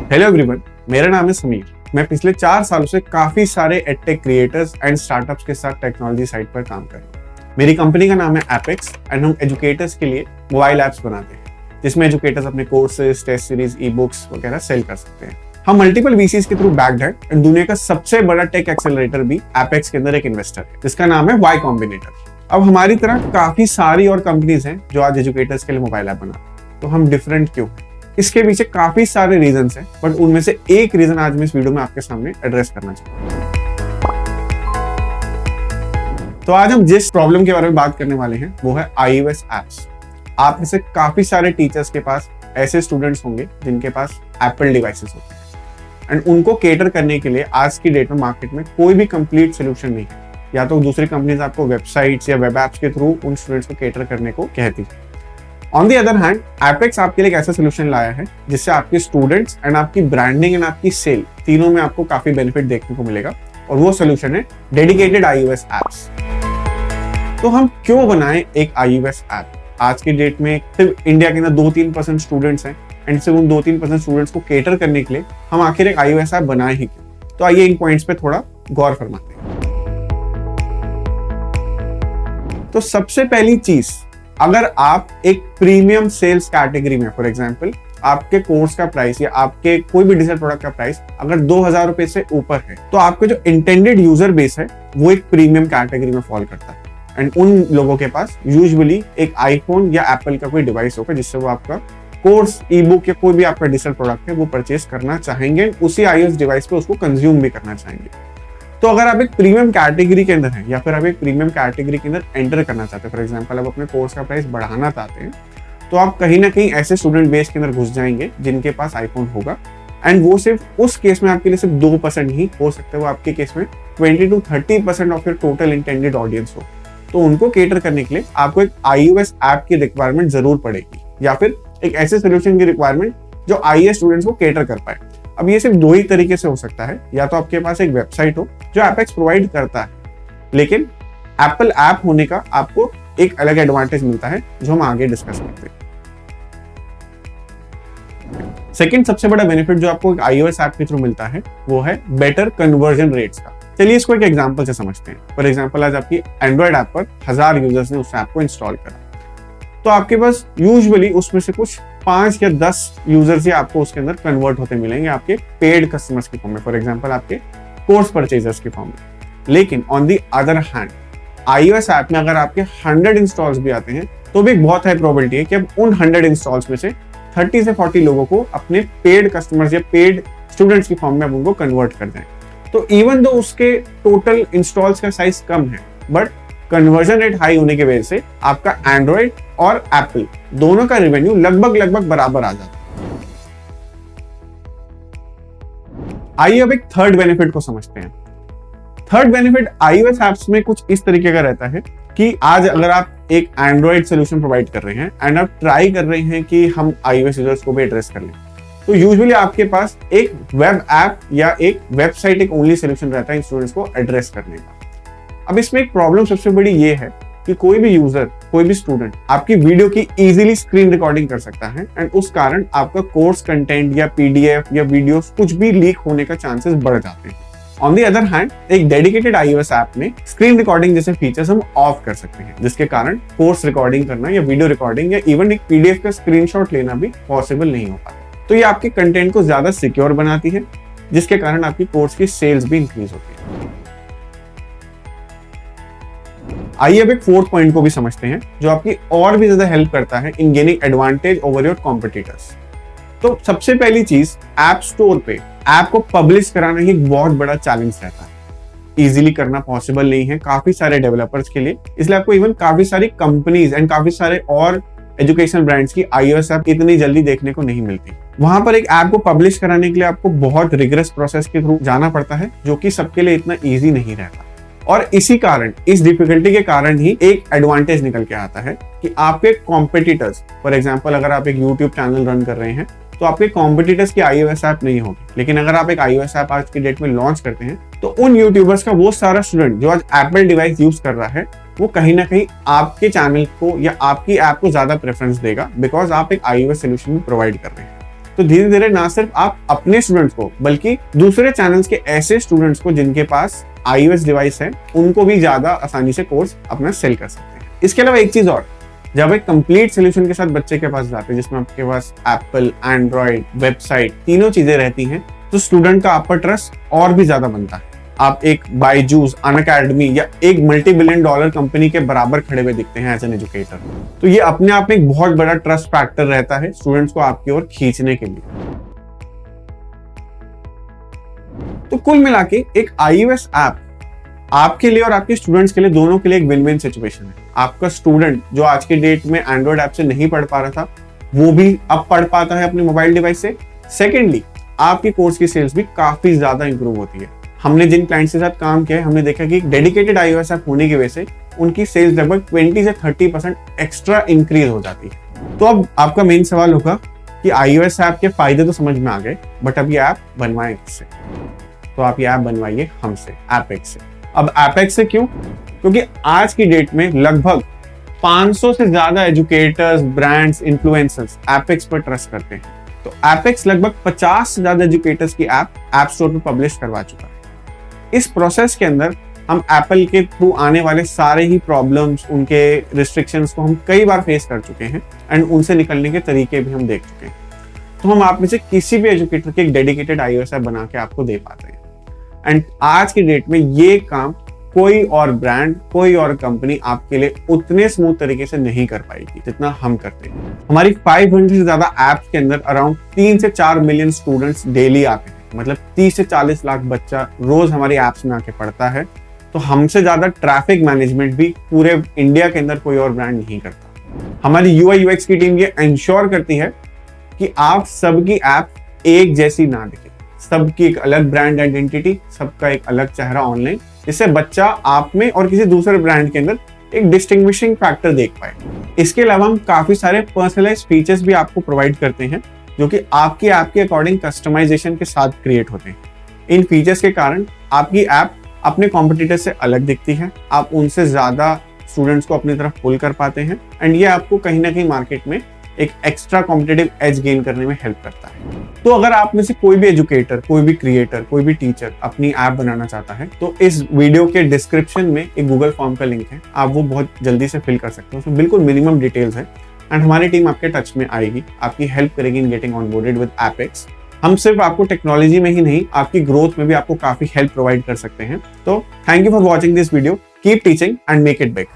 Hello everyone, मेरा नाम है समीर। मैं पिछले 4 सालों से काफी सारे एडटेक क्रिएटर्स एंड स्टार्टअप्स के साथ टेक्नोलॉजी साइट पर काम कर रहा हूँ। मेरी कंपनी का नाम है एपेक्स एंड हम एजुकेटर्स के लिए मोबाइल ऐप्स बनाते हैं जिसमें एजुकेटर्स अपने courses, test series, e books वगैरह सेल कर सकते हैं। हम मल्टीपल वीसीज के थ्रू बैक्ड है एंड दुनिया का सबसे बड़ा टेक एक्सेलरेटर भी एपेक्स के अंदर एक इन्वेस्टर है जिसका नाम है वाई कॉम्बिनेटर। अब हमारी तरह काफी सारी और कंपनीज हैं जो आज एजुकेटर्स के लिए मोबाइल ऐप बनाते हैं, तो हम डिफरेंट क्यों? इसके पीछे काफी सारे रीजंस हैं, बट उनमें से एक रीजन आज मैं इस वीडियो में आपके सामने एड्रेस करना चाहता हूं। तो आज हम जिस प्रॉब्लम के बारे में बात करने वाले हैं वो है iOS एप्स। आप में से काफी सारे टीचर्स के पास ऐसे स्टूडेंट्स होंगे जिनके पास एप्पल डिवाइसेस होते हैं एंड उनको केटर करने के लिए आज की डेट में मार्केट में कोई भी कंप्लीट सोल्यूशन नहीं है। या तो दूसरी कंपनीज आपको वेबसाइट्स या वेब एप्स के थ्रू उन स्टूडेंट्स को केटर करने को कहती है। On the other hand, apex आपके लिए एक ऐसा सोल्यूशन लाया है जिससे आपके स्टूडेंट्स एंड आपकी ब्रांडिंग एंड आपकी सेल तीनों में आपको काफी बेनिफिट देखने को मिलेगा और वो सोल्यूशन है डेडिकेटेड iOS एप्स। तो हम क्यों बनाएं एक iOS ऐप? आज की डेट में सिर्फ इंडिया के अंदर 2-3% स्टूडेंट्स हैं एंड सिर्फ उन 2-3% स्टूडेंट्स को केटर करने के लिए हम आखिर एक iOS ऐप बनाए ही क्यों? तो आइए इन पॉइंट्स पे थोड़ा गौर फरमाते हैं। तो सबसे पहली चीज, अगर आप एक प्रीमियम सेल्स कैटेगरी में, फॉर एग्जांपल आपके कोर्स का प्राइस या आपके कोई भी डिजिटल प्रोडक्ट का प्राइस अगर 2000 रुपए से ऊपर है, तो आपके जो इंटेंडेड यूजर बेस है वो एक प्रीमियम कैटेगरी में फॉल करता है एंड उन लोगों के पास यूजुअली एक आईफोन या एप्पल का कोई डिवाइस होगा जिससे वो आपका कोर्स, ई बुक या कोई भी आपका डिजिटल प्रोडक्ट है वो परचेज करना चाहेंगे एंड उसी iOS डिवाइस पे उसको कंज्यूम भी करना चाहेंगे। तो अगर आप एक प्रीमियम कैटेगरी के अंदर हैं या फिर आप एक प्रीमियम कैटेगरी के अंदर एंटर करना चाहते हैं, फॉर एग्जांपल आप अपने कोर्स का प्राइस बढ़ाना चाहते हैं, तो आप कहीं ना कहीं ऐसे स्टूडेंट बेस के अंदर घुस जाएंगे जिनके पास आईफोन होगा एंड वो सिर्फ उस केस में आपके लिए सिर्फ 2% ही हो सकता है, वो आपके केस में 20-30% of your total intended audience हो। तो उनको केटर करने के लिए आपको एक iOS ऐप की रिक्वायरमेंट जरूर पड़ेगी या फिर एक ऐसे सोल्यूशन की रिक्वायरमेंट जो iOS स्टूडेंट्स को केटर कर पाए। अब ये सिर्फ दो ही तरीके से हो सकता है, या तो आपके पास एक वेबसाइट हो जो एपेक्स प्रोवाइड करता है, लेकिन एप्पल ऐप होने का आपको एक अलग एडवांटेज मिलता है जो हम आगे डिस्कस करते हैं। सेकंड सबसे बड़ा बेनिफिट जो आपको एक iOS ऐप के थ्रू मिलता है वो है बेटर कन्वर्जन रेट्स का। चलिए इसको एक एग्जांपल से समझते हैं। फॉर एग्जांपल आज आपकी एंड्रॉइड ऐप पर 1000 यूजर्स ने उस ऐप को इंस्टॉल करा, तो आपके पास यूजुअली उसमें से कुछ 5 या 10 यूजर्स ही आपको उसके अंदर कन्वर्ट होते मिलेंगे आपके पेड कस्टमर्स के फॉर्म में, फॉर एग्जांपल आपके कोर्स परचेजर्स के फॉर्म में। लेकिन on the other hand, iOS app में अगर आपके 100 इंस्टॉल्स भी आते हैं तो भी एक बहुत हाई प्रोबेबिलिटी है कि अब उन 100 इंस्टॉल्स में से 30 से 40 लोगों को अपने पेड कस्टमर्स या पेड स्टूडेंट्स की फॉर्म में आप उनको कन्वर्ट कर दें। तो इवन दो उसके टोटल इंस्टॉल्स का साइज कम है, बट कन्वर्जन रेट हाई होने की वजह से आपका एंड्रॉइड और एप्पल दोनों का रेवेन्यू लगभग बराबर आ जाता है। आइए अब एक थर्ड बेनिफिट को समझते हैं। थर्ड बेनिफिट iOS ऐप्स में कुछ इस तरीके का रहता है कि आज अगर आप एक एंड्रॉइड सोल्यूशन प्रोवाइड कर रहे हैं एंड आप ट्राई कर रहे हैं कि हम iOS यूजर्स को भी एड्रेस कर लें, तो यूजुअली आपके पास एक वेब ऐप या एक वेबसाइट एक ओनली सोल्यूशन रहता है इन स्टूडेंट्स को एड्रेस करने का। अब इसमें एक प्रॉब्लम सबसे बड़ी ये है कि कोई भी यूजर, कोई भी स्टूडेंट आपकी वीडियो की इजीली स्क्रीन रिकॉर्डिंग कर सकता है एंड उस कारण आपका कोर्स कंटेंट या पीडीएफ या वीडियोस कुछ भी लीक होने का चांसेस बढ़ जाते हैं। ऑन दी अदर हैंड, एक डेडिकेटेड iOS ऐप में स्क्रीन रिकॉर्डिंग जैसे फीचर्स हम ऑफ कर सकते हैं, जिसके कारण कोर्स रिकॉर्डिंग करना या वीडियो रिकॉर्डिंग या इवन एक पीडीएफ का स्क्रीनशॉट लेना भी पॉसिबल नहीं हो पाता। तो ये आपके कंटेंट को ज्यादा सिक्योर बनाती है, जिसके कारण आपकी कोर्स की सेल्स भी इंक्रीज होती है। आइए अब एक फोर्थ पॉइंट को भी समझते हैं जो आपकी और भी ज्यादा हेल्प करता है in gaining advantage over your competitors. तो सबसे पहली चीज, ऐप स्टोर पे ऐप को पब्लिश कराना ही एक बहुत बड़ा चैलेंज रहता है। इजीली करना पॉसिबल नहीं है काफी सारे डेवलपर्स के लिए, इसलिए आपको इवन काफी सारी कंपनीज एंड काफी सारे और एजुकेशन ब्रांड्स की iOS ऐप इतनी जल्दी देखने को नहीं मिलती। वहां पर एक ऐप को पब्लिश कराने के लिए आपको बहुत रिगरस प्रोसेस के थ्रू जाना पड़ता है, जो कि सबके लिए इतना ईजी नहीं रहता। और इसी कारण, इस डिफिकल्टी के कारण ही एक एडवांटेज निकल के आता है कि आपके कॉम्पिटिटर्स, फॉर एग्जांपल अगर आप एक YouTube चैनल रन कर रहे हैं तो आपके कॉम्पिटिटर्स की iOS ऐप नहीं होगी, लेकिन अगर आप एक iOS ऐप आज की डेट में लॉन्च करते हैं तो उन यूट्यूबर्स का वो सारा स्टूडेंट जो आज एप्पल डिवाइस यूज कर रहा है वो कहीं ना कहीं आपके चैनल को या आपकी ऐप को ज्यादा प्रेफरेंस देगा, बिकॉज आप एक iOS सोल्यूशन प्रोवाइड कर रहे हैं। तो धीरे धीरे ना सिर्फ आप अपने स्टूडेंट्स को बल्कि दूसरे चैनल्स के ऐसे स्टूडेंट्स को जिनके पास iOS डिवाइस है उनको भी ज्यादा आसानी से कोर्स अपना सेल कर सकते हैं। इसके अलावा एक चीज और, जब एक कंप्लीट सोल्यूशन के साथ बच्चे के पास जाते हैं जिसमें आपके पास एप्पल, एंड्रॉइड, वेबसाइट तीनों चीजें रहती हैं, तो स्टूडेंट का आप पर ट्रस्ट और भी ज्यादा बनता है। आप एक बायजूस, अनअकैडमी या एक $multi-billion कंपनी के बराबर खड़े हुए दिखते हैं एज एन एजुकेटर। तो ये अपने आप में एक बहुत बड़ा ट्रस्ट फैक्टर रहता है स्टूडेंट्स को आपकी ओर खींचने के लिए। तो कुल मिला के एक iOS ऐप आपके लिए और आपके स्टूडेंट्स के लिए दोनों के लिए एक विन विन सिचुएशन है। आपका स्टूडेंट जो आज के डेट में एंड्रॉइड ऐप से नहीं पढ़ पा रहा था, वो भी अब पढ़ पाता है अपने मोबाइल डिवाइस से। सेकेंडली, आपकी कोर्स की सेल्स भी काफी ज्यादा इंप्रूव होती है। हमने जिन क्लाइंट्स के साथ काम किया है, हमने देखा कि डेडिकेटेड iOS ऐप होने की वजह से उनकी सेल्स लगभग 20 से 30% एक्स्ट्रा इंक्रीज हो जाती है। तो अब आपका मेन सवाल होगा कि iOS ऐप के फायदे तो समझ में आ गए, बट अब ये ऐप बनवाएं किससे? तो आप ये ऐप बनवाइए हमसे, एपेक्स से। अब एपेक्स से क्यों? क्योंकि आज की डेट में लगभग 500 से ज्यादा एजुकेटर्स, ब्रांड्स, इन्फ्लुएंसर्स एपेक्स पर ट्रस्ट करते हैं। तो एपेक्स लगभग 50 से ज्यादा एजुकेटर्स की ऐप स्टोर पर पब्लिश करवा चुका है। इस प्रोसेस के अंदर हम एप्पल के थ्रू आने वाले सारे ही प्रॉब्लम्स, उनके रिस्ट्रिक्शंस को हम कई बार फेस कर चुके हैं एंड उनसे निकलने के तरीके भी हम देख चुके हैं। तो हम आप में से किसी भी एजुकेटर के एक डेडिकेटेड iOS ऐप बना के आपको दे पाते हैं। एंड आज की डेट में ये काम कोई और ब्रांड, कोई और कंपनी आपके लिए उतने स्मूथ तरीके से नहीं कर पाएगी जितना हम करते हैं। हमारी 500 से ज्यादा ऐप्स के अंदर अराउंड 3 से 4 मिलियन स्टूडेंट्स डेली आते हैं। मतलब 30 से 40 लाख बच्चा रोज हमारी ऐप्स में आके पढ़ता है। तो हमसे ज्यादा ट्रैफिक मैनेजमेंट भी पूरे इंडिया के अंदर कोई और ब्रांड नहीं करता। हमारी UI UX की टीम ये इंश्योर करती है कि आप सबकी ऐप एक जैसी ना दिखे, सबकी एक अलग ब्रांड आइडेंटिटी, सबका एक अलग चेहरा ऑनलाइन, जिससे बच्चा आप में और किसी दूसरे ब्रांड के अंदर एक डिस्टिंग्विशिंग फैक्टर देख पाए। इसके अलावा हम काफी सारे पर्सनलाइज्ड फीचर्स भी आपको प्रोवाइड करते हैं जो कि आपकी ऐप के अकॉर्डिंग कस्टमाइजेशन के साथ क्रिएट होते हैं। इन फीचर्स के कारण आपकी ऐप अपने कॉम्पिटिटर से अलग दिखती है, आप उनसे ज्यादा स्टूडेंट्स को अपनी तरफ पुल कर पाते हैं एंड ये आपको कहीं ना कहीं मार्केट में एक एक्स्ट्रा कॉम्पिटिटिव एज गेन करने में हेल्प करता है। तो अगर आप में से कोई भी एजुकेटर, कोई भी क्रिएटर, कोई भी टीचर अपनी ऐप बनाना चाहता है तो इस वीडियो के डिस्क्रिप्शन में एक गूगल फॉर्म का लिंक है, आप वो बहुत जल्दी से फिल कर सकते हो। उसमें बिल्कुल मिनिमम डिटेल्स है एंड हमारी टीम आपके टच में आएगी, आपकी हेल्प करेगी in getting onboarded with apex. हम सिर्फ आपको टेक्नोलॉजी में ही नहीं, आपकी ग्रोथ में भी आपको काफी हेल्प प्रोवाइड कर सकते हैं। तो thank you for watching this video, keep teaching and make it big.